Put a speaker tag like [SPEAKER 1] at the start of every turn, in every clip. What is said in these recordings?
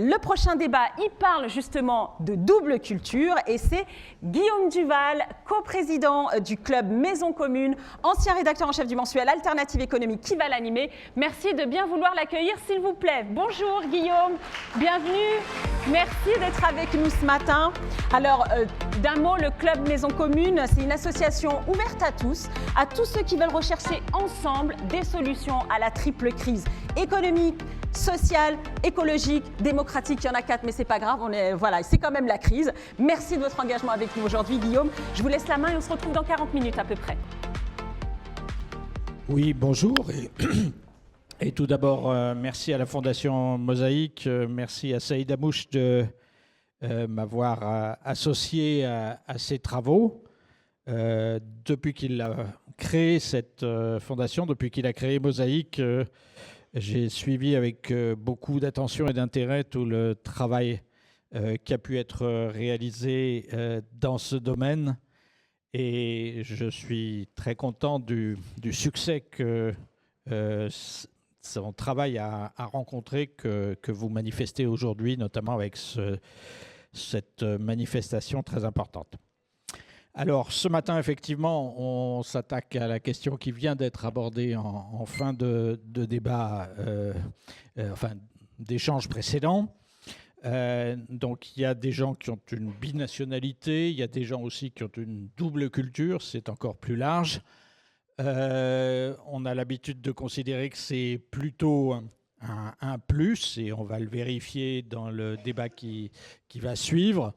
[SPEAKER 1] le prochain débat, il parle justement de double culture et c'est Guillaume Duval, coprésident du club Maison Commune, ancien rédacteur en chef du mensuel Alternative économique qui va l'animer. Merci de bien vouloir l'accueillir, s'il vous plaît. Bonjour Guillaume, bienvenue. Merci d'être avec nous ce matin. Alors, d'un mot, le club Maison Commune, c'est une association ouverte à tous ceux qui veulent rechercher ensemble des solutions à la triple crise économique, sociale, écologique, démocratique. Il y en a 4, mais c'est pas grave, voilà, c'est quand même la crise. Merci de votre engagement avec nous aujourd'hui, Guillaume. Je vous laisse la main et on se retrouve dans 40 minutes à peu près.
[SPEAKER 2] Oui, bonjour. Et tout d'abord, merci à la Fondation Mosaïque, merci à Saïd Amouche de m'avoir associé à ces travaux. Depuis qu'il a créé cette fondation, depuis qu'il a créé Mosaïque, j'ai suivi avec beaucoup d'attention et d'intérêt tout le travail qui a pu être réalisé dans ce domaine. Et je suis très content du succès que son travail a rencontré, que vous manifestez aujourd'hui, notamment avec cette manifestation très importante. Alors, ce matin, effectivement, on s'attaque à la question qui vient d'être abordée en fin de débat, d'échange précédent. Donc, il y a des gens qui ont une binationalité, il y a des gens aussi qui ont une double culture, c'est encore plus large. On a l'habitude de considérer que c'est plutôt un plus, et on va le vérifier dans le débat qui va suivre.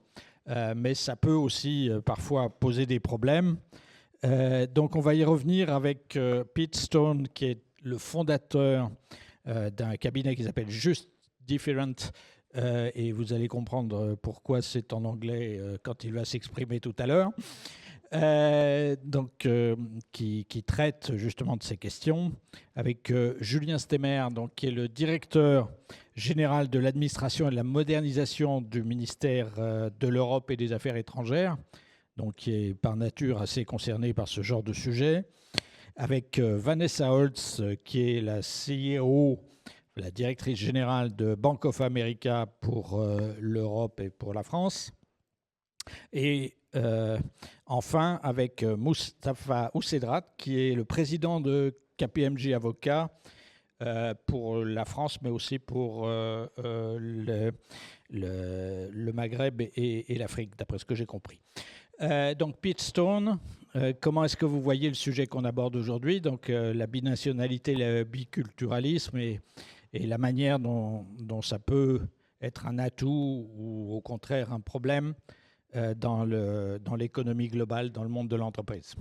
[SPEAKER 2] Mais ça peut aussi parfois poser des problèmes. Donc on va y revenir avec Pete Stone, qui est le fondateur d'un cabinet qui s'appelle Just Different, et vous allez comprendre pourquoi c'est en anglais quand il va s'exprimer tout à l'heure, qui traite justement de ces questions, avec Julien Stemmer, donc, qui est le directeur général de l'administration et de la modernisation du ministère de l'Europe et des Affaires étrangères, donc qui est par nature assez concerné par ce genre de sujet, avec Vanessa Holtz, qui est la CEO, la directrice générale de Bank of America pour l'Europe et pour la France, et enfin avec Moustapha Oussedrat, qui est le président de KPMG Avocats, pour la France, mais aussi pour le Maghreb et l'Afrique, d'après ce que j'ai compris. Donc, Pete Stone, comment est-ce que vous voyez le sujet qu'on aborde aujourd'hui? Donc, la binationalité, le biculturalisme et la manière dont ça peut être un atout ou au contraire un problème dans l'économie globale, dans le monde de l'entreprise.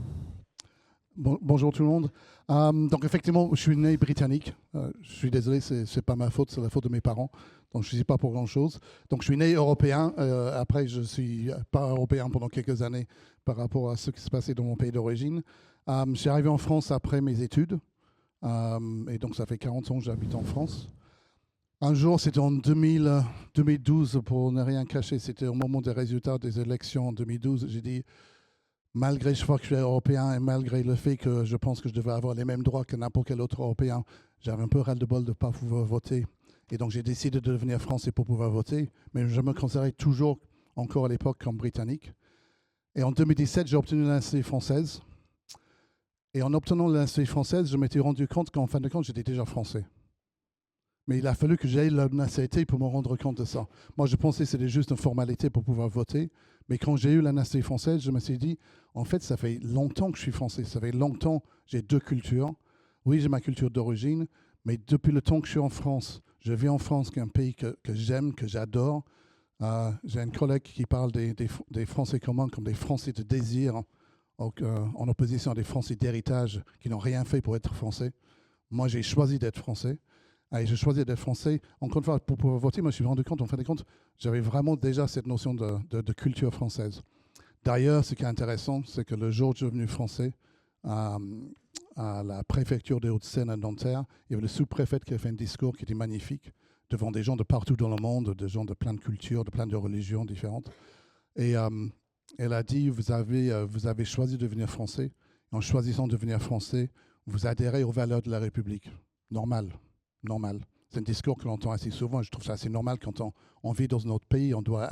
[SPEAKER 3] Bonjour tout le monde. Donc effectivement, je suis né britannique. Je suis désolé, c'est pas ma faute, c'est la faute de mes parents. Donc je ne suis pas pour grand-chose. Donc je suis né européen. Après, je suis pas européen pendant quelques années par rapport à ce qui se passait dans mon pays d'origine. Je suis arrivé en France après mes études. Et donc ça fait 40 ans que j'habite en France. Un jour, c'était en 2012, pour ne rien cacher, c'était au moment des résultats des élections en 2012. J'ai dit, malgré le fait que je suis européen et malgré le fait que je pense que je devais avoir les mêmes droits que n'importe quel autre européen, j'avais un peu ras-le-bol de ne pas pouvoir voter. Et donc j'ai décidé de devenir français pour pouvoir voter, mais je me considérais toujours, encore à l'époque, comme britannique. Et en 2017, j'ai obtenu la nationalité française. Et en obtenant la nationalité française, je m'étais rendu compte qu'en fin de compte, j'étais déjà français. Mais il a fallu que j'aille la nationalité pour me rendre compte de ça. Moi, je pensais que c'était juste une formalité pour pouvoir voter. Mais quand j'ai eu la nationalité française, je me suis dit, en fait, ça fait longtemps que je suis français. Ça fait longtemps que j'ai deux cultures. Oui, j'ai ma culture d'origine, mais depuis le temps que je suis en France, je vis en France, qui est un pays que j'aime, que j'adore. J'ai un collègue qui parle des Français communs comme des Français de désir, en opposition à des Français d'héritage qui n'ont rien fait pour être français. Moi, j'ai choisi d'être français. Et j'ai choisi d'être français. Encore une fois, pour pouvoir voter, moi, je me suis rendu compte, en fin de compte, j'avais vraiment déjà cette notion de culture française. D'ailleurs, ce qui est intéressant, c'est que le jour où je suis devenu français, à la préfecture des Hauts-de-Seine à Nanterre, il y avait le sous-préfet qui a fait un discours qui était magnifique, devant des gens de partout dans le monde, des gens de plein de cultures, de plein de religions différentes. Et elle a dit, vous avez choisi de devenir français. En choisissant de devenir français, vous adhérez aux valeurs de la République. Normal. C'est un discours que l'on entend assez souvent. Je trouve ça assez normal quand on vit dans un autre pays, on doit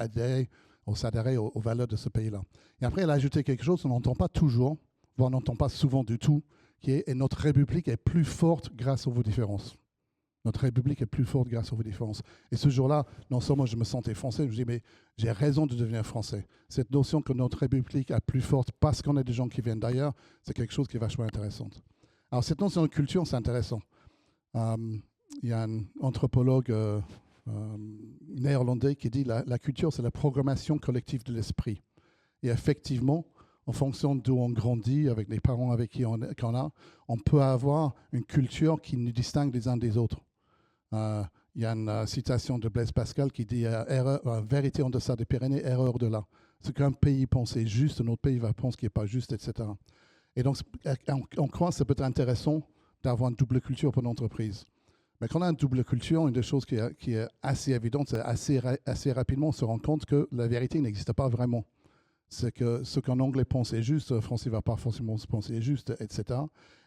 [SPEAKER 3] s'adhérer aux valeurs de ce pays-là. Et après, elle a ajouté quelque chose qu'on n'entend pas toujours, voire on n'entend pas souvent du tout, qui est « et notre République est plus forte grâce à vos différences ». Notre République est plus forte grâce à vos différences. Et ce jour-là, non seulement je me sentais français, je me dis, mais j'ai raison de devenir français. Cette notion que notre République est plus forte parce qu'on a des gens qui viennent d'ailleurs, c'est quelque chose qui est vachement intéressant. Alors, cette notion de culture, c'est intéressant. Il y a un anthropologue néerlandais qui dit la culture, c'est la programmation collective de l'esprit. Et effectivement, en fonction d'où on grandit, avec les parents avec qui on a, on peut avoir une culture qui nous distingue les uns des autres. Il y a une citation de Blaise Pascal qui dit vérité en deçà des Pyrénées, erreur de là. Ce qu'un pays pense est juste, un autre pays va penser qu'il n'est pas juste, etc. Et donc, on croit que ça peut être intéressant d'avoir une double culture pour l'entreprise. Mais quand on a une double culture, une des choses qui est assez évidente, c'est assez rapidement on se rend compte que la vérité n'existe pas vraiment. C'est que ce qu'un Anglais pense est juste, un Français ne va pas forcément se penser est juste, etc.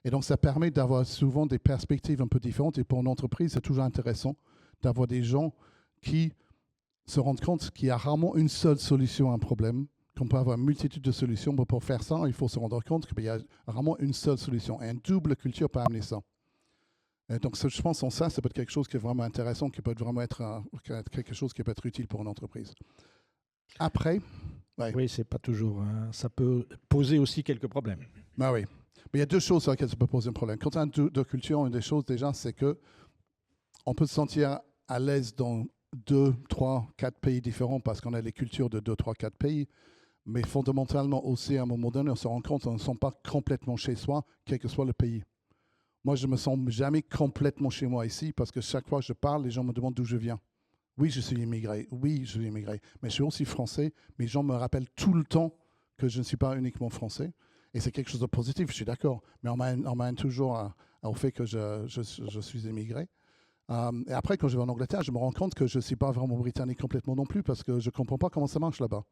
[SPEAKER 3] Et donc, ça permet d'avoir souvent des perspectives un peu différentes. Et pour une entreprise, c'est toujours intéressant d'avoir des gens qui se rendent compte qu'il y a rarement une seule solution à un problème, qu'on peut avoir une multitude de solutions. Mais pour faire ça, il faut se rendre compte qu'il y a rarement une seule solution. Et une double culture peut amener ça. Et donc, je pense en ça peut être quelque chose qui est vraiment intéressant, qui peut vraiment être quelque chose qui peut être utile pour une entreprise. Après...
[SPEAKER 2] Ouais. Oui, c'est pas toujours. Ça peut poser aussi quelques problèmes.
[SPEAKER 3] Ben oui. Mais il y a deux choses sur lesquelles ça peut poser un problème. Quand on a deux cultures, une des choses déjà, c'est que on peut se sentir à l'aise dans 2, 3, 4 pays différents parce qu'on a les cultures de 2, 3, 4 pays. Mais fondamentalement aussi, à un moment donné, on se rend compte qu'on ne se sent pas complètement chez soi, quel que soit le pays. Moi, je ne me sens jamais complètement chez moi ici parce que chaque fois que je parle, les gens me demandent d'où je viens. Oui, je suis immigré. Oui, je suis immigré. Mais je suis aussi français. Mais les gens me rappellent tout le temps que je ne suis pas uniquement français. Et c'est quelque chose de positif, je suis d'accord. Mais on m'amène toujours au fait que je suis immigré. Et après, quand je vais en Angleterre, je me rends compte que je ne suis pas vraiment britannique complètement non plus parce que je ne comprends pas comment ça marche là-bas.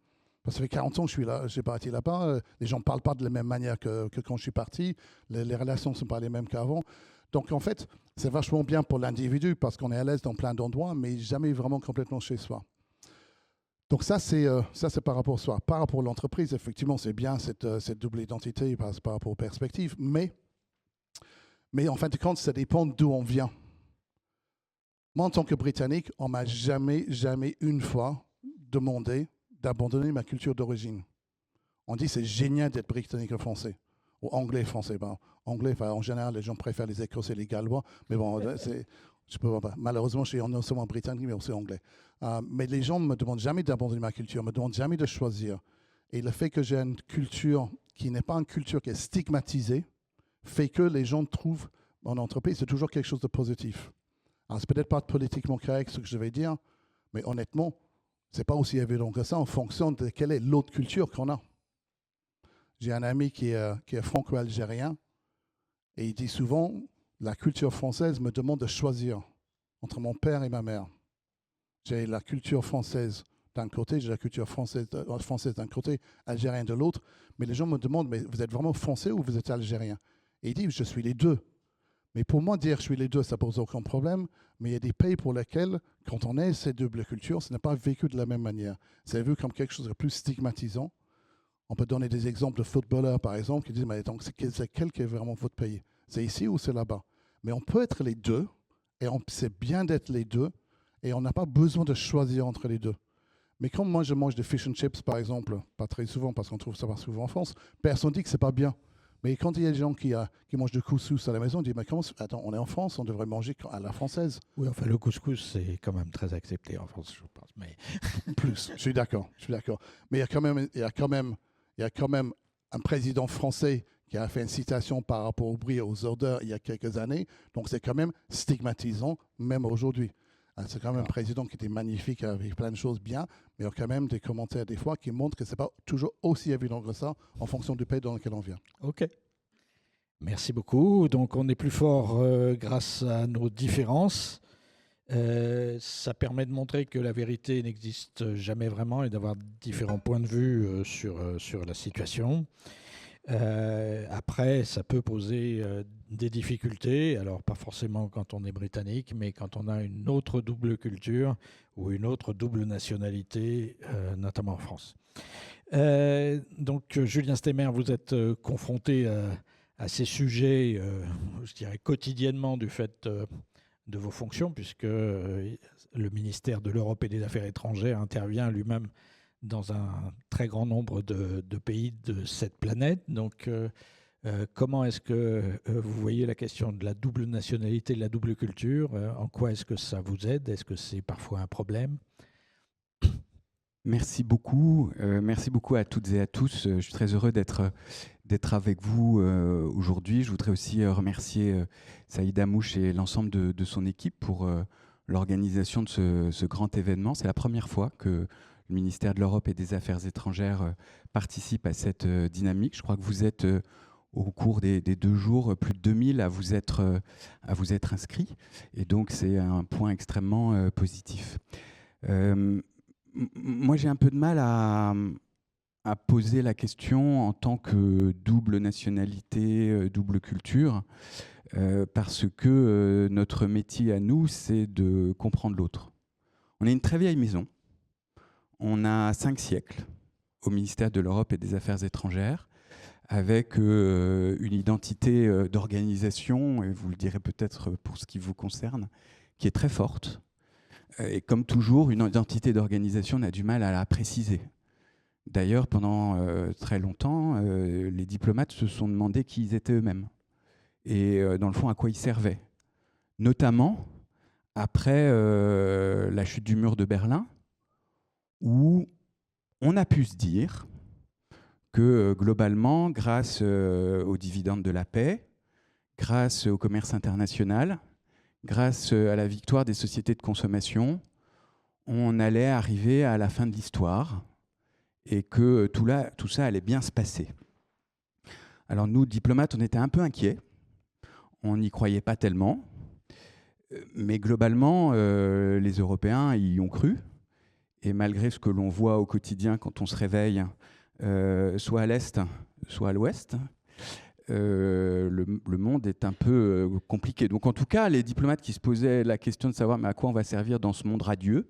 [SPEAKER 3] Parce que ça fait 40 ans que je suis là, j'ai parti là-bas. Les gens ne parlent pas de la même manière que quand je suis parti. Les relations ne sont pas les mêmes qu'avant. Donc, en fait, c'est vachement bien pour l'individu parce qu'on est à l'aise dans plein d'endroits, mais jamais vraiment complètement chez soi. Donc, ça, c'est par rapport à soi. Par rapport à l'entreprise, effectivement, c'est bien cette double identité par rapport aux perspectives, mais en fin de compte, ça dépend d'où on vient. Moi, en tant que Britannique, on ne m'a jamais une fois demandé d'abandonner ma culture d'origine. On dit c'est génial d'être Britannique ou français. Ou anglais, français. Ben, anglais, en général, les gens préfèrent les Écossais et les Gallois. Mais bon, malheureusement, je suis non seulement britannique, mais aussi anglais. Mais les gens ne me demandent jamais d'abandonner ma culture, ne me demandent jamais de choisir. Et le fait que j'ai une culture qui n'est pas une culture qui est stigmatisée fait que les gens trouvent mon entreprise, c'est toujours quelque chose de positif. Alors, c'est peut-être pas politiquement correct ce que je vais dire, mais honnêtement, ce n'est pas aussi évident que ça en fonction de quelle est l'autre culture qu'on a. J'ai un ami qui est franco-algérien et il dit souvent la culture française me demande de choisir entre mon père et ma mère. J'ai la culture française d'un côté, j'ai la culture française d'un côté, algérien de l'autre. Mais les gens me demandent mais vous êtes vraiment français ou vous êtes algérien? Et il dit je suis les deux. Mais pour moi, dire je suis les deux, ça ne pose aucun problème. Mais il y a des pays pour lesquels, quand on est ces doubles cultures, ce n'est pas vécu de la même manière. C'est vu comme quelque chose de plus stigmatisant. On peut donner des exemples de footballeurs, par exemple, qui disent mais donc, c'est quel qui est vraiment votre pays? C'est ici ou c'est là-bas? Mais on peut être les deux, et c'est bien d'être les deux, et on n'a pas besoin de choisir entre les deux. Mais quand moi je mange des fish and chips, par exemple, pas très souvent parce qu'on trouve ça pas souvent en France, personne ne dit que c'est pas bien. Mais quand il y a des gens qui mangent du couscous à la maison, on dit mais comment, attends, on est en France, on devrait manger à la française.
[SPEAKER 2] Oui, enfin le couscous c'est quand même très accepté en France, je pense. Mais
[SPEAKER 3] plus, je suis d'accord. Mais il y a quand même un président français qui a fait une citation par rapport au bruit et aux odeurs il y a quelques années. Donc c'est quand même stigmatisant, même aujourd'hui. C'est quand même un président qui était magnifique avec plein de choses bien, mais il y a quand même des commentaires des fois qui montrent que ce n'est pas toujours aussi évident que ça en fonction du pays dans lequel on vient.
[SPEAKER 2] OK. Merci beaucoup. Donc on est plus fort grâce à nos différences. Ça permet de montrer que la vérité n'existe jamais vraiment et d'avoir différents points de vue sur la situation. Après, ça peut poser des difficultés, alors pas forcément quand on est britannique, mais quand on a une autre double culture ou une autre double nationalité, notamment en France. Donc, Julien Stemmer, vous êtes confronté à ces sujets, je dirais quotidiennement du fait de vos fonctions, puisque le ministère de l'Europe et des Affaires étrangères intervient lui-même dans un très grand nombre de pays de cette planète. Donc, comment est-ce que vous voyez la question de la double nationalité, de la double culture? En quoi est-ce que ça vous aide? Est-ce que c'est parfois un problème?
[SPEAKER 4] Merci beaucoup. Merci beaucoup à toutes et à tous. Je suis très heureux d'être avec vous aujourd'hui. Je voudrais aussi remercier Saïd Amouche et l'ensemble de son équipe pour l'organisation de ce grand événement. C'est la première fois que le ministère de l'Europe et des Affaires étrangères participe à cette dynamique. Je crois que vous êtes au cours des 2 jours, plus de 2000 à vous être inscrits. Et donc, c'est un point extrêmement positif. Moi, j'ai un peu de mal à poser la question en tant que double nationalité, double culture, parce que notre métier à nous, c'est de comprendre l'autre. On est une très vieille maison. On a 5 siècles au ministère de l'Europe et des Affaires étrangères, avec une identité d'organisation, et vous le direz peut-être pour ce qui vous concerne, qui est très forte. Et comme toujours, une identité d'organisation, on a du mal à la préciser. D'ailleurs, pendant très longtemps, les diplomates se sont demandé qui ils étaient eux-mêmes et dans le fond à quoi ils servaient. Notamment après la chute du mur de Berlin, où on a pu se dire que globalement, grâce aux dividendes de la paix, grâce au commerce international, grâce à la victoire des sociétés de consommation, on allait arriver à la fin de l'histoire et que tout ça allait bien se passer. Alors nous, diplomates, on était un peu inquiets. On n'y croyait pas tellement. Mais globalement, les Européens y ont cru. Et malgré ce que l'on voit au quotidien quand on se réveille, soit à l'Est, soit à l'Ouest, le monde est un peu compliqué. Donc en tout cas, les diplomates qui se posaient la question de savoir mais à quoi on va servir dans ce monde radieux,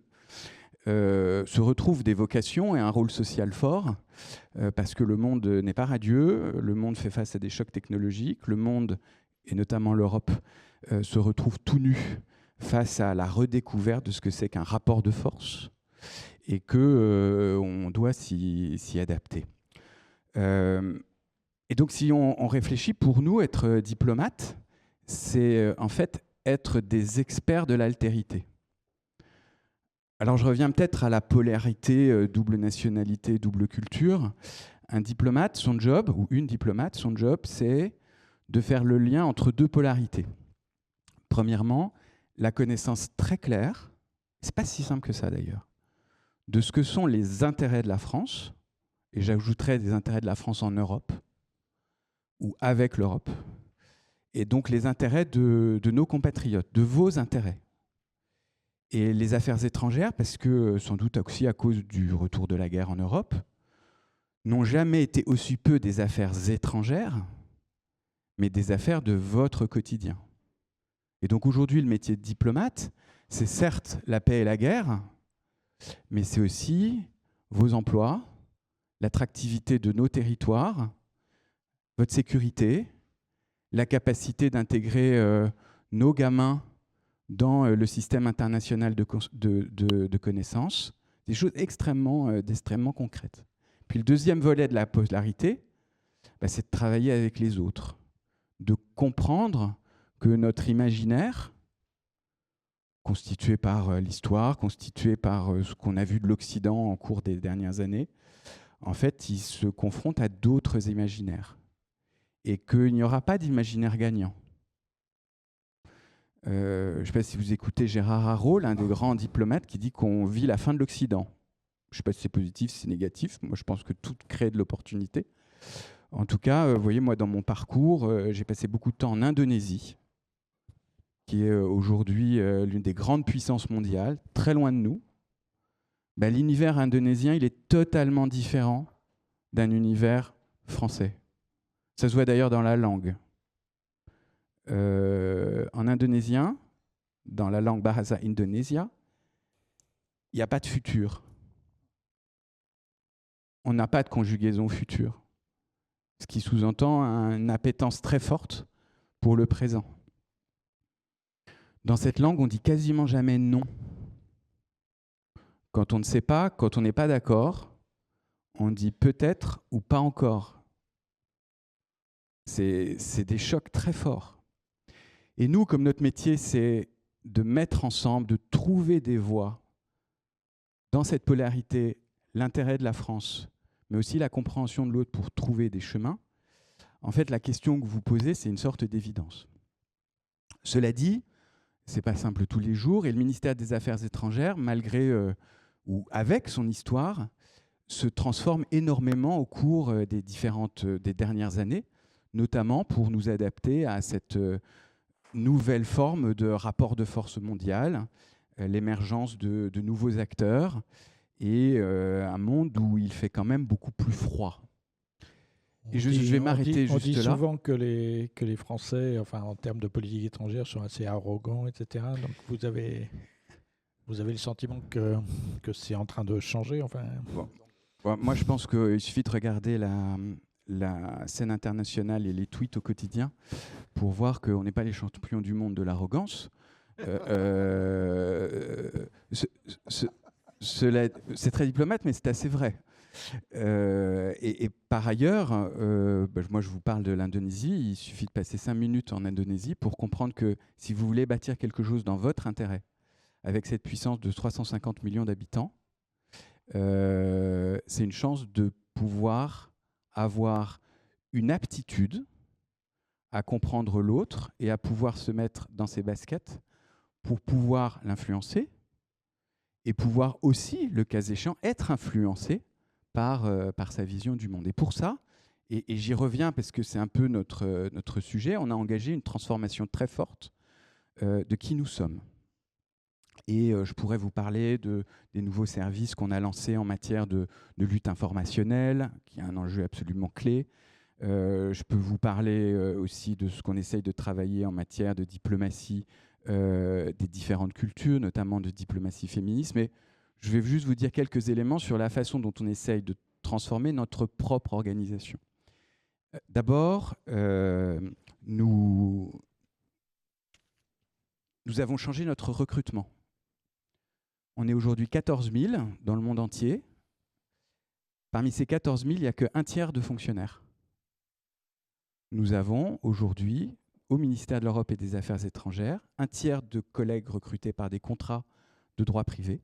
[SPEAKER 4] se retrouvent des vocations et un rôle social fort, parce que le monde n'est pas radieux, le monde fait face à des chocs technologiques, le monde, et notamment l'Europe, se retrouve tout nu face à la redécouverte de ce que c'est qu'un rapport de force, et qu'on doit s'y adapter. Et donc si on réfléchit, pour nous, être diplomate, c'est en fait être des experts de l'altérité. Alors je reviens peut-être à la polarité, double nationalité, double culture. Un diplomate, son job, ou une diplomate, son job, c'est de faire le lien entre 2 polarités. Premièrement, la connaissance très claire, c'est pas si simple que ça d'ailleurs, de ce que sont les intérêts de la France, et j'ajouterais des intérêts de la France en Europe, ou avec l'Europe, et donc les intérêts de nos compatriotes, de vos intérêts. Et les affaires étrangères, parce que sans doute aussi à cause du retour de la guerre en Europe, n'ont jamais été aussi peu des affaires étrangères, mais des affaires de votre quotidien. Et donc aujourd'hui, le métier de diplomate, c'est certes la paix et la guerre, mais c'est aussi vos emplois, l'attractivité de nos territoires, votre sécurité, la capacité d'intégrer nos gamins dans le système international de connaissances, des choses extrêmement concrètes. Puis le deuxième volet de la polarité, c'est de travailler avec les autres, de comprendre que notre imaginaire, constitué par l'histoire, constitué par ce qu'on a vu de l'Occident en cours des dernières années, en fait, il se confronte à d'autres imaginaires. Et qu'il n'y aura pas d'imaginaire gagnant. Je ne sais pas si vous écoutez Gérard Haraud, l'un des grands diplomates, qui dit qu'on vit la fin de l'Occident. Je ne sais pas si c'est positif, si c'est négatif. Moi, je pense que tout crée de l'opportunité. En tout cas, vous voyez, moi, dans mon parcours, j'ai passé beaucoup de temps en Indonésie, qui est aujourd'hui l'une des grandes puissances mondiales, très loin de nous. L'univers indonésien, il est totalement différent d'un univers français. Ça se voit d'ailleurs dans la langue. En indonésien, dans la langue Bahasa Indonesia, il n'y a pas de futur. On n'a pas de conjugaison future. Ce qui sous-entend une appétence très forte pour le présent. Dans cette langue, on dit quasiment jamais non. Quand on ne sait pas, quand on n'est pas d'accord, on dit peut-être ou pas encore. C'est des chocs très forts. Et nous, comme notre métier, c'est de mettre ensemble, de trouver des voies dans cette polarité, l'intérêt de la France, mais aussi la compréhension de l'autre pour trouver des chemins. En fait, la question que vous posez, c'est une sorte d'évidence. Cela dit, ce n'est pas simple tous les jours, et le ministère des Affaires étrangères, malgré ou avec son histoire, se transforme énormément au cours des dernières années, notamment pour nous adapter à cette nouvelle forme de rapport de force mondial, l'émergence de nouveaux acteurs et un monde où il fait quand même beaucoup plus froid. Et je vais m'arrêter juste là.
[SPEAKER 2] On dit souvent que les Français, enfin, en termes de politique étrangère, sont assez arrogants, etc. Donc vous avez le sentiment que c'est en train de changer, enfin.
[SPEAKER 4] Bon, moi, je pense qu'il suffit de regarder la scène internationale et les tweets au quotidien pour voir qu'on n'est pas les champions du monde de l'arrogance. C'est très diplomate, mais c'est assez vrai. Et par ailleurs, moi je vous parle de l'Indonésie, il suffit de passer 5 minutes en Indonésie pour comprendre que si vous voulez bâtir quelque chose dans votre intérêt, avec cette puissance de 350 millions d'habitants, c'est une chance de pouvoir avoir une aptitude à comprendre l'autre et à pouvoir se mettre dans ses baskets pour pouvoir l'influencer et pouvoir aussi, le cas échéant, être influencé par sa vision du monde. Et pour ça, et j'y reviens parce que c'est un peu notre sujet, on a engagé une transformation très forte de qui nous sommes. Et je pourrais vous parler des nouveaux services qu'on a lancés en matière de lutte informationnelle, qui est un enjeu absolument clé. Je peux vous parler aussi de ce qu'on essaye de travailler en matière de diplomatie des différentes cultures, notamment de diplomatie féministe. Mais je vais juste vous dire quelques éléments sur la façon dont on essaye de transformer notre propre organisation. D'abord, nous avons changé notre recrutement. On est aujourd'hui 14 000 dans le monde entier. Parmi ces 14 000, il n'y a qu'un tiers de fonctionnaires. Nous avons aujourd'hui, au ministère de l'Europe et des Affaires étrangères, un tiers de collègues recrutés par des contrats de droit privé,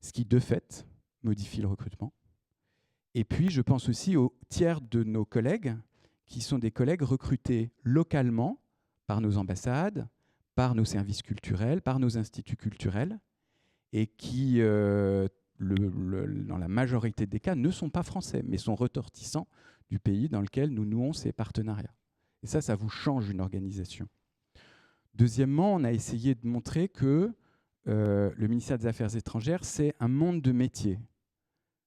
[SPEAKER 4] ce qui, de fait, modifie le recrutement. Et puis, je pense aussi au tiers de nos collègues qui sont des collègues recrutés localement par nos ambassades, par nos services culturels, par nos instituts culturels, et qui, dans la majorité des cas, ne sont pas français, mais sont ressortissants du pays dans lequel nous nouons ces partenariats. Et ça vous change une organisation. Deuxièmement, on a essayé de montrer que le ministère des Affaires étrangères, c'est un monde de métiers.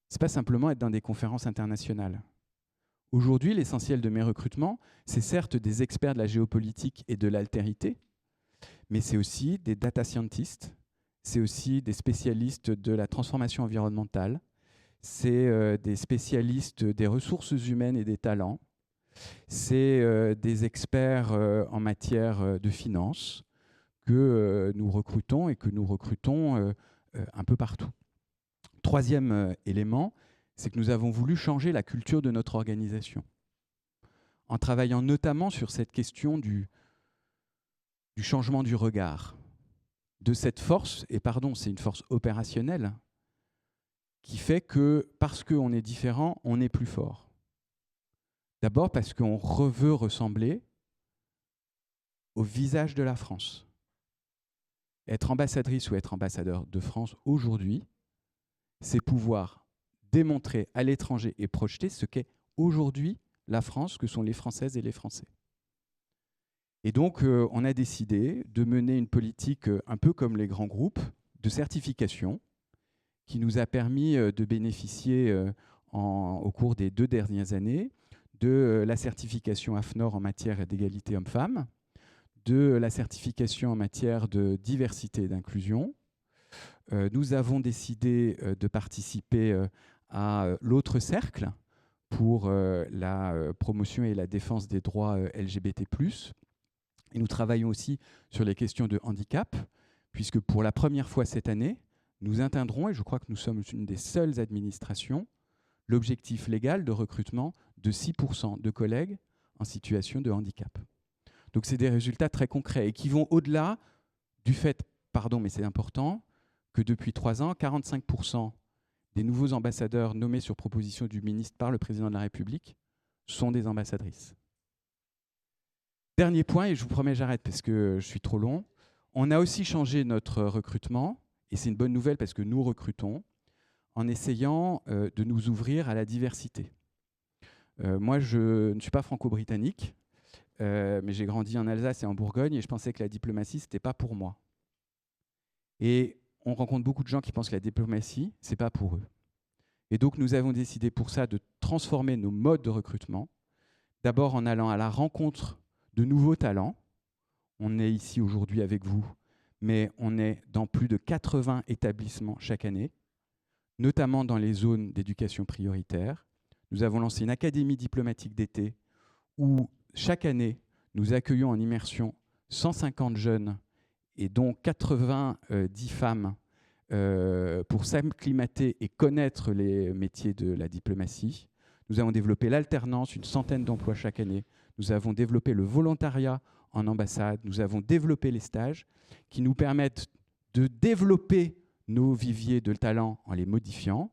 [SPEAKER 4] Ce n'est pas simplement être dans des conférences internationales. Aujourd'hui, l'essentiel de mes recrutements, c'est certes des experts de la géopolitique et de l'altérité, mais c'est aussi des data scientists, c'est aussi des spécialistes de la transformation environnementale, c'est des spécialistes des ressources humaines et des talents, c'est des experts en matière de finance que nous recrutons et que nous recrutons un peu partout. Troisième élément, c'est que nous avons voulu changer la culture de notre organisation en travaillant notamment sur cette question du changement du regard, de cette force, et pardon, c'est une force opérationnelle, qui fait que parce qu'on est différent, on est plus fort. D'abord parce qu'on veut ressembler au visage de la France. Être ambassadrice ou être ambassadeur de France aujourd'hui, c'est pouvoir démontrer à l'étranger et projeter ce qu'est aujourd'hui la France, que sont les Françaises et les Français. Et donc, on a décidé de mener une politique un peu comme les grands groupes de certification qui nous a permis de bénéficier au cours des 2 dernières années de la certification AFNOR en matière d'égalité hommes-femmes, de la certification en matière de diversité et d'inclusion. Nous avons décidé de participer à l'autre cercle pour la promotion et la défense des droits LGBT+. Et nous travaillons aussi sur les questions de handicap, puisque pour la première fois cette année, nous atteindrons, et je crois que nous sommes une des seules administrations, l'objectif légal de recrutement de 6% de collègues en situation de handicap. Donc c'est des résultats très concrets et qui vont au-delà du fait, pardon, mais c'est important, que depuis 3 ans, 45% des nouveaux ambassadeurs nommés sur proposition du ministre par le président de la République sont des ambassadrices. Dernier point, et je vous promets j'arrête parce que je suis trop long, on a aussi changé notre recrutement, et c'est une bonne nouvelle parce que nous recrutons, en essayant de nous ouvrir à la diversité. Moi, je ne suis pas franco-britannique, mais j'ai grandi en Alsace et en Bourgogne, et je pensais que la diplomatie, ce n'était pas pour moi. Et on rencontre beaucoup de gens qui pensent que la diplomatie, ce n'est pas pour eux. Et donc, nous avons décidé pour ça de transformer nos modes de recrutement, d'abord en allant à la rencontre de nouveaux talents. On est ici aujourd'hui avec vous, mais on est dans plus de 80 établissements chaque année, notamment dans les zones d'éducation prioritaire. Nous avons lancé une académie diplomatique d'été où chaque année, nous accueillons en immersion 150 jeunes et dont 90 femmes pour s'acclimater et connaître les métiers de la diplomatie. Nous avons développé l'alternance, une centaine d'emplois chaque année. Nous avons développé le volontariat en ambassade. Nous avons développé les stages qui nous permettent de développer nos viviers de talents en les modifiant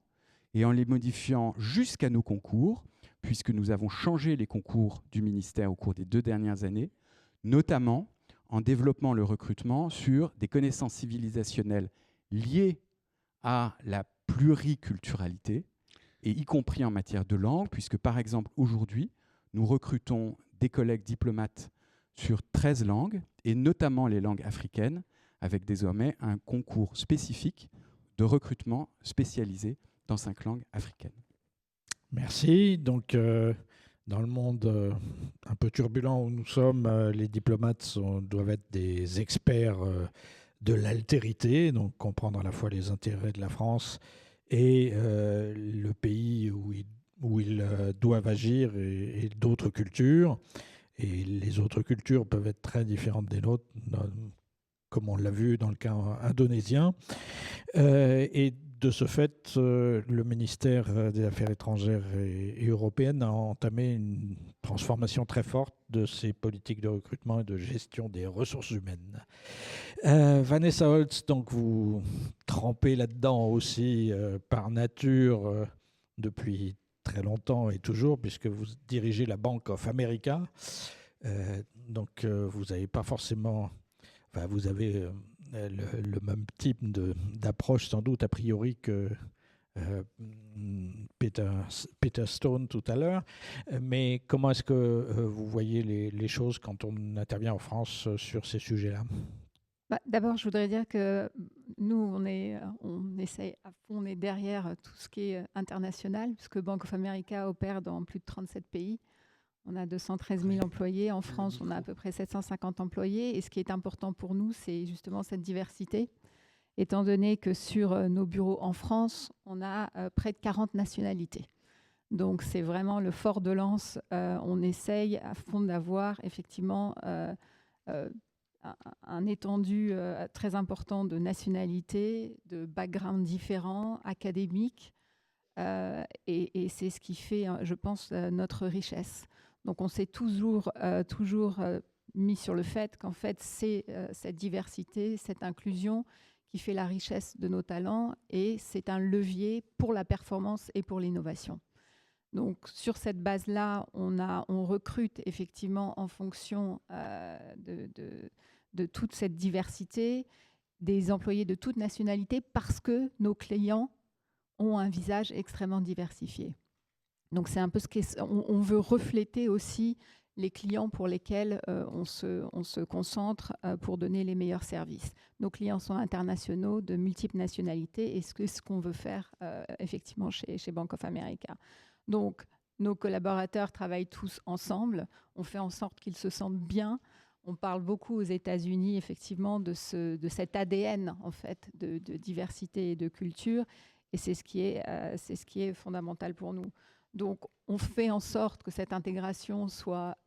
[SPEAKER 4] et en les modifiant jusqu'à nos concours, puisque nous avons changé les concours du ministère au cours des 2 dernières années, notamment en développant le recrutement sur des connaissances civilisationnelles liées à la pluriculturalité, et y compris en matière de langue, puisque par exemple aujourd'hui, nous recrutons des collègues diplomates sur 13 langues, et notamment les langues africaines, avec désormais un concours spécifique de recrutement spécialisé dans 5 langues africaines.
[SPEAKER 2] Merci. Donc, dans le monde un peu turbulent où nous sommes, les diplomates doivent être des experts de l'altérité, donc comprendre à la fois les intérêts de la France et le pays où ils doivent agir et d'autres cultures. Et les autres cultures peuvent être très différentes des nôtres, comme on l'a vu dans le cas indonésien. Et de ce fait, le ministère des Affaires étrangères et européennes a entamé une transformation très forte de ses politiques de recrutement et de gestion des ressources humaines. Vanessa Holtz, donc vous trempez là-dedans aussi par nature depuis très longtemps et toujours, puisque vous dirigez la Bank of America. Donc vous n'avez pas forcément... Enfin, vous avez le même type d'approche sans doute a priori que Peter Stone tout à l'heure. Mais comment est-ce que vous voyez les choses quand on intervient en France sur ces sujets-là ?
[SPEAKER 5] D'abord, je voudrais dire que nous, on essaye à fond, on est derrière tout ce qui est international, puisque Bank of America opère dans plus de 37 pays. On a 213 000 employés. En France, on a à peu près 750 employés. Et ce qui est important pour nous, c'est justement cette diversité, étant donné que sur nos bureaux en France, on a près de 40 nationalités. Donc, c'est vraiment le fort de lance. On essaye à fond d'avoir effectivement un étendu très important de nationalités, de backgrounds différents, académiques. Et c'est ce qui fait, je pense, notre richesse. Donc, on s'est toujours mis sur le fait qu'en fait, c'est cette diversité, cette inclusion qui fait la richesse de nos talents et c'est un levier pour la performance et pour l'innovation. Donc, sur cette base-là, on recrute effectivement en fonction de toute cette diversité, des employés de toute nationalité parce que nos clients ont un visage extrêmement diversifié. Donc, c'est un peu on veut refléter aussi les clients pour lesquels on se concentre pour donner les meilleurs services. Nos clients sont internationaux, de multiples nationalités, et ce qu'on veut faire effectivement chez Bank of America. Donc, nos collaborateurs travaillent tous ensemble. On fait en sorte qu'ils se sentent bien. On parle beaucoup aux États-Unis, effectivement, de cet ADN, en fait, de diversité et de culture. Et c'est ce qui est fondamental pour nous. Donc, on fait en sorte que cette intégration soit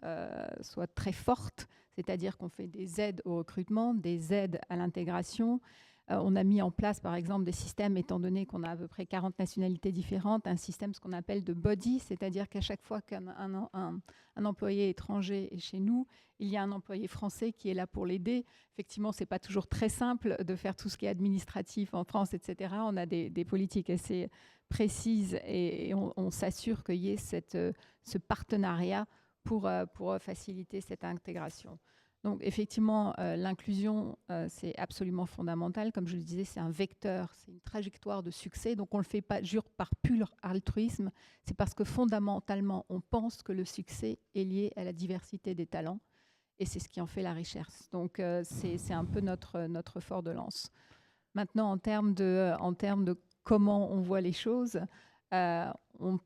[SPEAKER 5] très forte, c'est-à-dire qu'on fait des aides au recrutement, des aides à l'intégration. On a mis en place, par exemple, des systèmes, étant donné qu'on a à peu près 40 nationalités différentes, un système, ce qu'on appelle de body, c'est-à-dire qu'à chaque fois qu'un employé étranger est chez nous, il y a un employé français qui est là pour l'aider. Effectivement, ce n'est pas toujours très simple de faire tout ce qui est administratif en France, etc. On a des politiques assez précises et on s'assure qu'il y ait ce partenariat pour faciliter cette intégration. Donc effectivement, l'inclusion, c'est absolument fondamental. Comme je le disais, c'est un vecteur, c'est une trajectoire de succès. Donc on ne le fait pas par pur altruisme, c'est parce que fondamentalement, on pense que le succès est lié à la diversité des talents. Et c'est ce qui en fait la richesse. Donc c'est un peu notre fort de lance. Maintenant, en termes de comment on voit les choses, on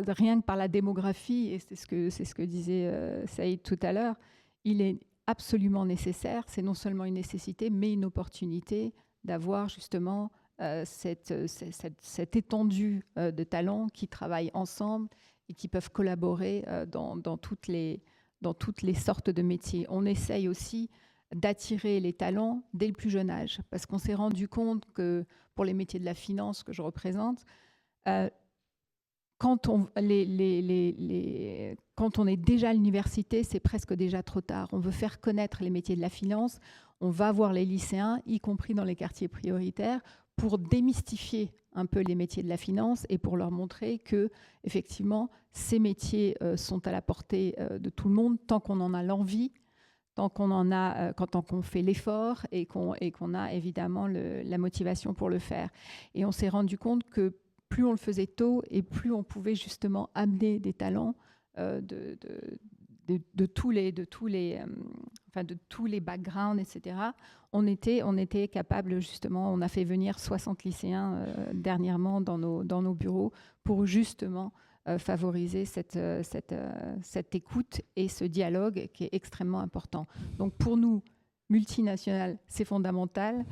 [SPEAKER 5] rien que par la démographie, et c'est ce que disait Saïd tout à l'heure, il est absolument nécessaire, c'est non seulement une nécessité, mais une opportunité d'avoir justement cette étendue de talents qui travaillent ensemble et qui peuvent collaborer dans toutes les sortes de métiers. On essaye aussi d'attirer les talents dès le plus jeune âge, parce qu'on s'est rendu compte que pour les métiers de la finance que je représente, quand on est déjà à l'université, c'est presque déjà trop tard. On veut faire connaître les métiers de la finance. On va voir les lycéens, y compris dans les quartiers prioritaires, pour démystifier un peu les métiers de la finance et pour leur montrer que, effectivement, ces métiers sont à la portée de tout le monde tant qu'on en a l'envie, tant qu'on fait l'effort et qu'on a évidemment la motivation pour le faire. Et on s'est rendu compte que plus on le faisait tôt et plus on pouvait justement amener des talents de tous les backgrounds, etc. On était capable justement, on a fait venir 60 lycéens dernièrement dans nos bureaux pour justement favoriser cette écoute et ce dialogue qui est extrêmement important. Donc pour nous, multinationale, c'est fondamental.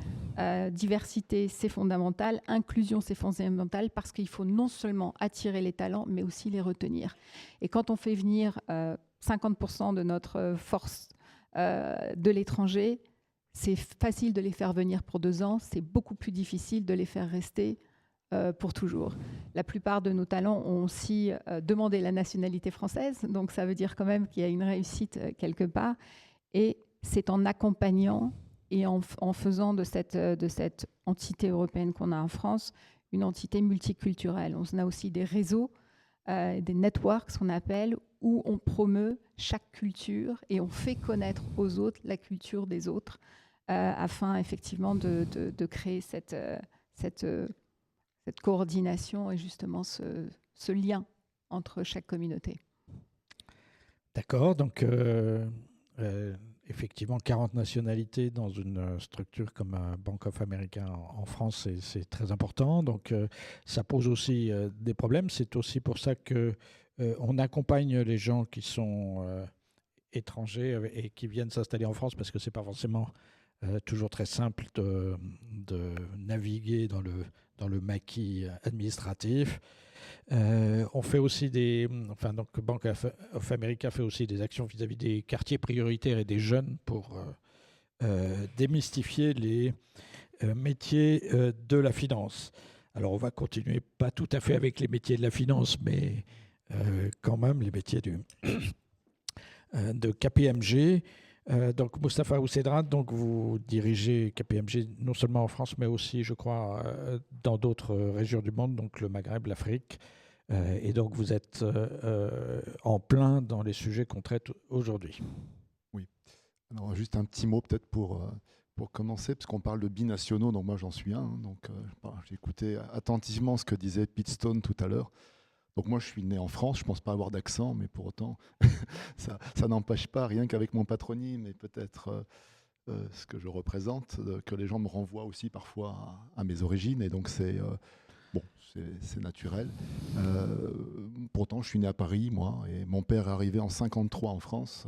[SPEAKER 5] Diversité, c'est fondamental. Inclusion, c'est fondamental parce qu'il faut non seulement attirer les talents, mais aussi les retenir. Et quand on fait venir 50% de notre force de l'étranger, c'est facile de les faire venir pour 2 ans. C'est beaucoup plus difficile de les faire rester pour toujours. La plupart de nos talents ont aussi demandé la nationalité française. Donc ça veut dire quand même qu'il y a une réussite quelque part. Et c'est en accompagnant et en faisant de cette entité européenne qu'on a en France une entité multiculturelle. On a aussi des réseaux, des networks, ce qu'on appelle, où on promeut chaque culture et on fait connaître aux autres la culture des autres afin effectivement de créer cette coordination et justement ce lien entre chaque communauté.
[SPEAKER 2] D'accord, donc effectivement 40 nationalités dans une structure comme Bank of America en France, c'est très important. Donc ça pose aussi des problèmes. C'est aussi pour ça qu'on accompagne les gens qui sont étrangers et qui viennent s'installer en France, parce que ce n'est pas forcément toujours très simple de naviguer dans le maquis administratif. On fait aussi donc Bank of America fait aussi des actions vis-à-vis des quartiers prioritaires et des jeunes pour démystifier les métiers de la finance. Alors on va continuer, pas tout à fait avec les métiers de la finance, mais quand même les métiers de KPMG. Donc Moustapha Oussedrad, donc vous dirigez KPMG non seulement en France, mais aussi, je crois, dans d'autres régions du monde, donc le Maghreb, l'Afrique. Et donc vous êtes en plein dans les sujets qu'on traite aujourd'hui.
[SPEAKER 6] Oui. Alors juste un petit mot peut-être pour commencer, parce qu'on parle de binationaux, donc moi j'en suis un. Donc j'ai écouté attentivement ce que disait Pete Stone tout à l'heure. Donc moi, je suis né en France, je ne pense pas avoir d'accent, mais pour autant, ça n'empêche pas, rien qu'avec mon patronyme et peut-être ce que je représente, que les gens me renvoient aussi parfois à mes origines. Et donc c'est Bon, c'est naturel. Pourtant, je suis né à Paris, moi, et mon père est arrivé en 53 en France.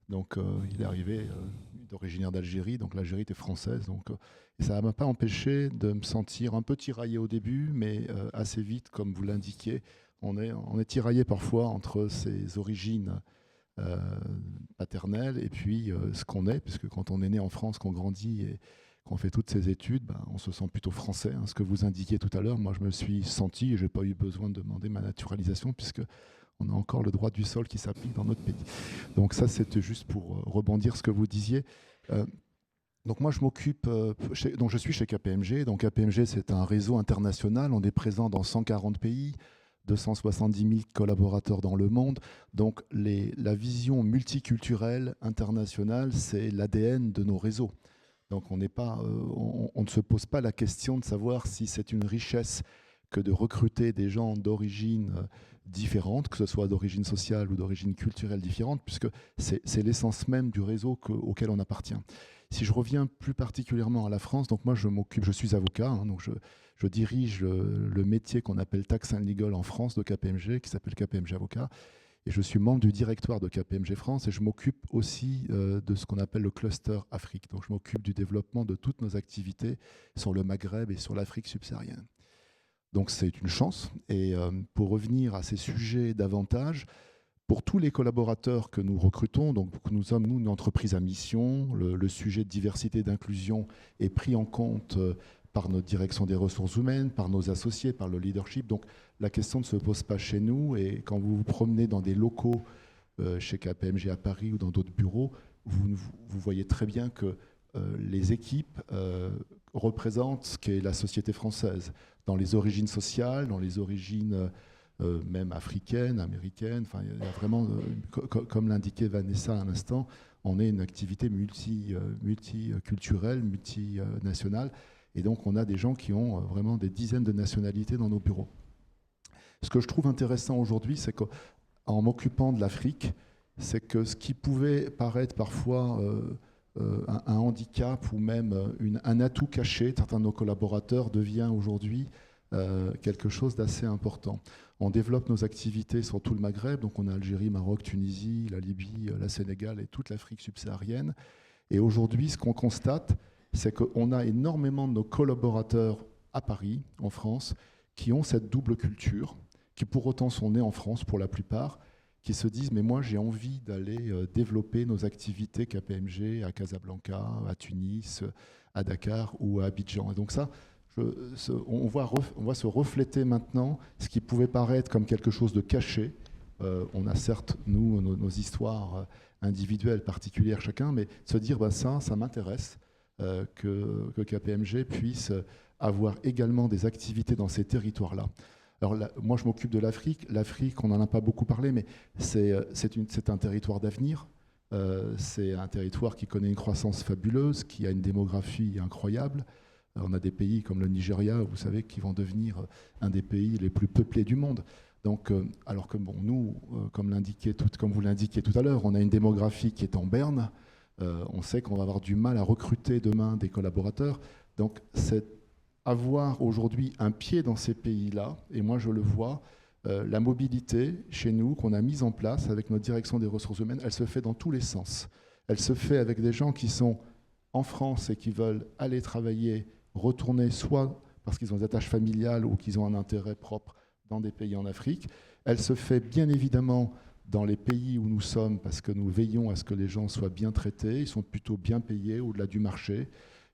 [SPEAKER 6] Donc, il est arrivé, il est originaire d'Algérie, donc l'Algérie était française. Donc, et ça ne m'a pas empêché de me sentir un peu tiraillé au début, mais assez vite, comme vous l'indiquiez, on est tiraillé parfois entre ses origines paternelles et puis ce qu'on est, puisque quand on est né en France, qu'on grandit et qu'on fait toutes ces études, on se sent plutôt français. Ce que vous indiquiez tout à l'heure, moi je me suis senti, et je n'ai pas eu besoin de demander ma naturalisation, puisque on a encore le droit du sol qui s'applique dans notre pays. Donc ça, c'était juste pour rebondir ce que vous disiez. Donc moi, je m'occupe, donc je suis chez KPMG. Donc KPMG, c'est un réseau international. On est présent dans 140 pays, 270 000 collaborateurs dans le monde. Donc la vision multiculturelle internationale, c'est l'ADN de nos réseaux. Donc on ne se pose pas la question de savoir si c'est une richesse que de recruter des gens d'origine différentes, que ce soit d'origine sociale ou d'origine culturelle différente, puisque c'est l'essence même du réseau auquel on appartient. Si je reviens plus particulièrement à la France, donc moi je suis avocat, donc je dirige le métier qu'on appelle Tax and Legal en France de KPMG, qui s'appelle KPMG Avocat, et je suis membre du directoire de KPMG France, et je m'occupe aussi de ce qu'on appelle le cluster Afrique. Donc je m'occupe du développement de toutes nos activités sur le Maghreb et sur l'Afrique subsaharienne. Donc c'est une chance. Et pour revenir à ces sujets davantage, pour tous les collaborateurs que nous recrutons, donc nous sommes une entreprise à mission, le sujet de diversité et d'inclusion est pris en compte par notre direction des ressources humaines, par nos associés, par le leadership. Donc la question ne se pose pas chez nous. Et quand vous vous promenez dans des locaux chez KPMG à Paris ou dans d'autres bureaux, vous voyez très bien que les équipes représentent ce qu'est la société française, dans les origines sociales, dans les origines même africaines, américaines. Enfin, il y a vraiment, comme l'indiquait Vanessa à l'instant, on est une activité multiculturelle, multinationale, et donc on a des gens qui ont vraiment des dizaines de nationalités dans nos bureaux. Ce que je trouve intéressant aujourd'hui, c'est qu'en m'occupant de l'Afrique, c'est que ce qui pouvait paraître parfois un handicap ou même un atout caché de certains de nos collaborateurs devient aujourd'hui quelque chose d'assez important. On développe nos activités sur tout le Maghreb, donc on a Algérie, Maroc, Tunisie, la Libye, la Sénégal et toute l'Afrique subsaharienne. Et aujourd'hui, ce qu'on constate, c'est qu'on a énormément de nos collaborateurs à Paris, en France, qui ont cette double culture, qui pour autant sont nés en France pour la plupart, qui se disent « mais moi j'ai envie d'aller développer nos activités KPMG à Casablanca, à Tunis, à Dakar ou à Abidjan ». Et donc ça, on voit se refléter maintenant ce qui pouvait paraître comme quelque chose de caché. On a certes, nous, nos histoires individuelles, particulières chacun, mais se dire ça m'intéresse que KPMG puisse avoir également des activités dans ces territoires-là. Alors moi, je m'occupe de l'Afrique. L'Afrique, on n'en a pas beaucoup parlé, mais c'est un territoire d'avenir. C'est un territoire qui connaît une croissance fabuleuse, qui a une démographie incroyable. On a des pays comme le Nigeria, vous savez, qui vont devenir un des pays les plus peuplés du monde. Donc, alors que nous, comme vous l'indiquiez tout à l'heure, on a une démographie qui est en berne. On sait qu'on va avoir du mal à recruter demain des collaborateurs. Donc, c'est avoir aujourd'hui un pied dans ces pays-là, et moi je le vois, la mobilité chez nous qu'on a mise en place avec notre direction des ressources humaines, elle se fait dans tous les sens. Elle se fait avec des gens qui sont en France et qui veulent aller travailler, retourner soit parce qu'ils ont des attaches familiales ou qu'ils ont un intérêt propre dans des pays en Afrique. Elle se fait bien évidemment dans les pays où nous sommes parce que nous veillons à ce que les gens soient bien traités, ils sont plutôt bien payés au-delà du marché.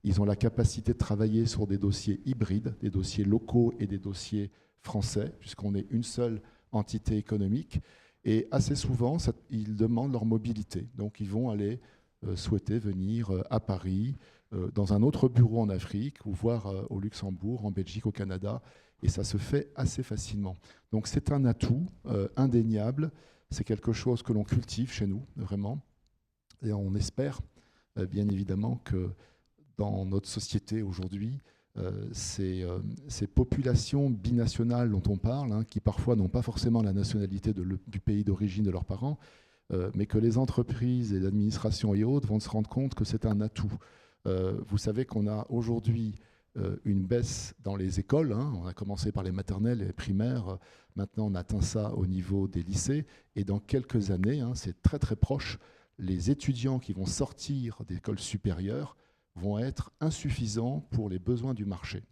[SPEAKER 6] Ils ont la capacité de travailler sur des dossiers hybrides, des dossiers locaux et des dossiers français, puisqu'on est une seule entité économique. Et assez souvent, ils demandent leur mobilité. Donc, ils vont aller souhaiter venir à Paris, dans un autre bureau en Afrique, ou voire au Luxembourg, en Belgique, au Canada. Et ça se fait assez facilement. Donc, c'est un atout indéniable. C'est quelque chose que l'on cultive chez nous, vraiment. Et on espère, bien évidemment, que dans notre société aujourd'hui, ces populations binationales dont on parle, qui parfois n'ont pas forcément la nationalité du pays d'origine de leurs parents, mais que les entreprises et l'administration et autres vont se rendre compte que c'est un atout. Vous savez qu'on a aujourd'hui une baisse dans les écoles. On a commencé par les maternelles et les primaires. Maintenant, on atteint ça au niveau des lycées. Et dans quelques années, c'est très très proche, les étudiants qui vont sortir d'écoles supérieures vont être insuffisants pour les besoins du marché.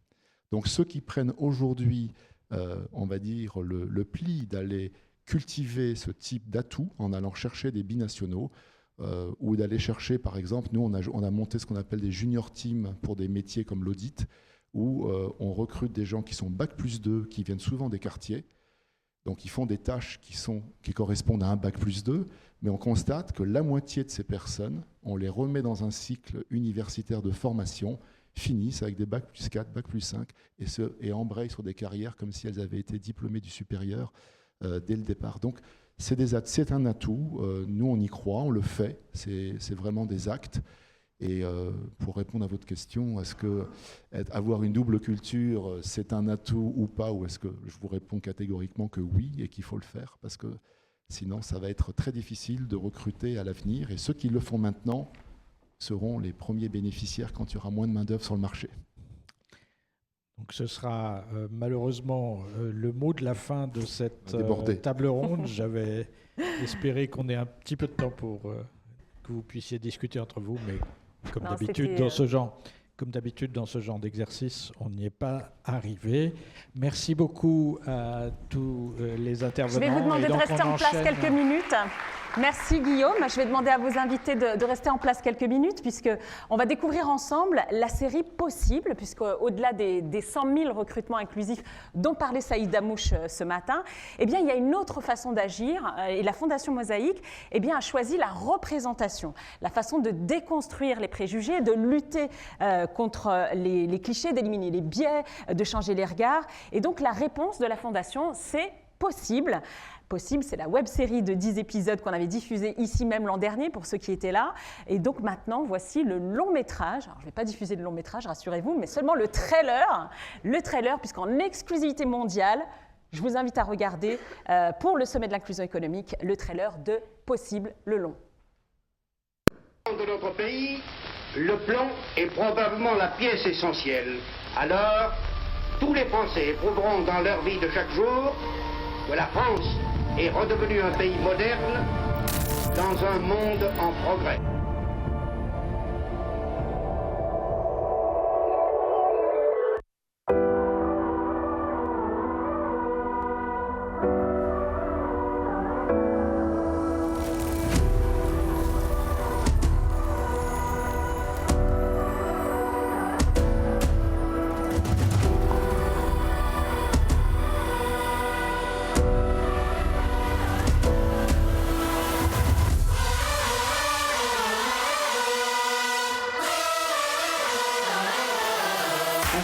[SPEAKER 6] Donc ceux qui prennent aujourd'hui, on va dire, le pli d'aller cultiver ce type d'atout en allant chercher des binationaux, ou d'aller chercher, par exemple, nous on a monté ce qu'on appelle des junior teams pour des métiers comme l'audit, où on recrute des gens qui sont Bac+2, qui viennent souvent des quartiers. Donc ils font des tâches qui correspondent à un Bac+2, mais on constate que la moitié de ces personnes, on les remet dans un cycle universitaire de formation, finissent avec des Bac+4, Bac+5, et embrayent sur des carrières comme si elles avaient été diplômées du supérieur dès le départ. Donc c'est un atout, nous on y croit, on le fait, c'est vraiment des actes. Et pour répondre à votre question, est-ce que avoir une double culture, c'est un atout ou pas, ou est-ce que je vous réponds catégoriquement que oui et qu'il faut le faire, parce que sinon ça va être très difficile de recruter à l'avenir, et ceux qui le font maintenant seront les premiers bénéficiaires quand il y aura moins de main-d'œuvre sur le marché.
[SPEAKER 2] Donc ce sera malheureusement le mot de la fin de cette table ronde. J'avais espéré qu'on ait un petit peu de temps pour que vous puissiez discuter entre vous, mais comme d'habitude dans ce genre d'exercice, on n'y est pas arrivé. Merci beaucoup à tous les intervenants.
[SPEAKER 1] Je vais vous demander de rester en place quelques minutes. Merci Guillaume. Je vais demander à vos invités de rester en place quelques minutes, puisqu'on va découvrir ensemble la série Possible, puisqu'au-delà des 100 000 recrutements inclusifs dont parlait Saïd Amouche ce matin, eh bien, il y a une autre façon d'agir, et la Fondation Mosaïque a choisi la représentation, la façon de déconstruire les préjugés, de lutter contre les clichés, d'éliminer les biais, de changer les regards. Et donc la réponse de la Fondation, c'est Possible. Possible, c'est la web-série de 10 épisodes qu'on avait diffusée ici même l'an dernier pour ceux qui étaient là. Et donc maintenant, voici le long-métrage. Alors, je ne vais pas diffuser le long-métrage, rassurez-vous, mais seulement le trailer, puisqu'en exclusivité mondiale, je vous invite à regarder pour le sommet de l'inclusion économique le trailer de Possible, le long.
[SPEAKER 7] De notre pays, le plan est probablement la pièce essentielle. Alors, tous les Français éprouveront dans leur vie de chaque jour que la France est redevenue un pays moderne dans un monde en progrès.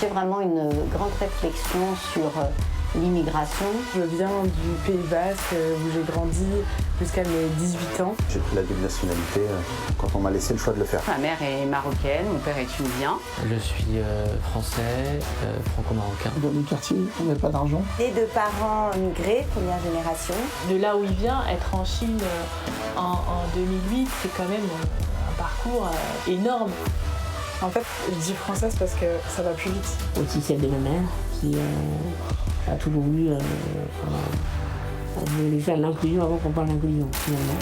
[SPEAKER 8] J'ai vraiment une grande réflexion sur l'immigration.
[SPEAKER 9] Je viens du Pays Basque où j'ai grandi jusqu'à mes 18 ans.
[SPEAKER 10] J'ai pris la double nationalité quand on m'a laissé le choix de le faire.
[SPEAKER 11] Ma mère est marocaine, mon père est tunisien.
[SPEAKER 12] Je suis français, franco-marocain.
[SPEAKER 13] Dans le quartier, on n'a pas d'argent.
[SPEAKER 8] Les deux parents migrés, première génération.
[SPEAKER 14] De là où il vient, être en Chine en 2008, c'est quand même un parcours énorme.
[SPEAKER 9] En fait, je dis française parce que ça va plus vite.
[SPEAKER 15] Aussi celle de ma mère qui a toujours voulu faire l'inclusion avant qu'on parle d'inclusion, finalement.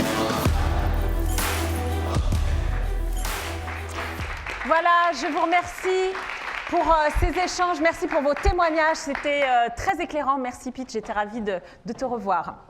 [SPEAKER 1] Voilà, je vous remercie pour ces échanges. Merci pour vos témoignages. C'était très éclairant. Merci Pete, j'étais ravie de te revoir.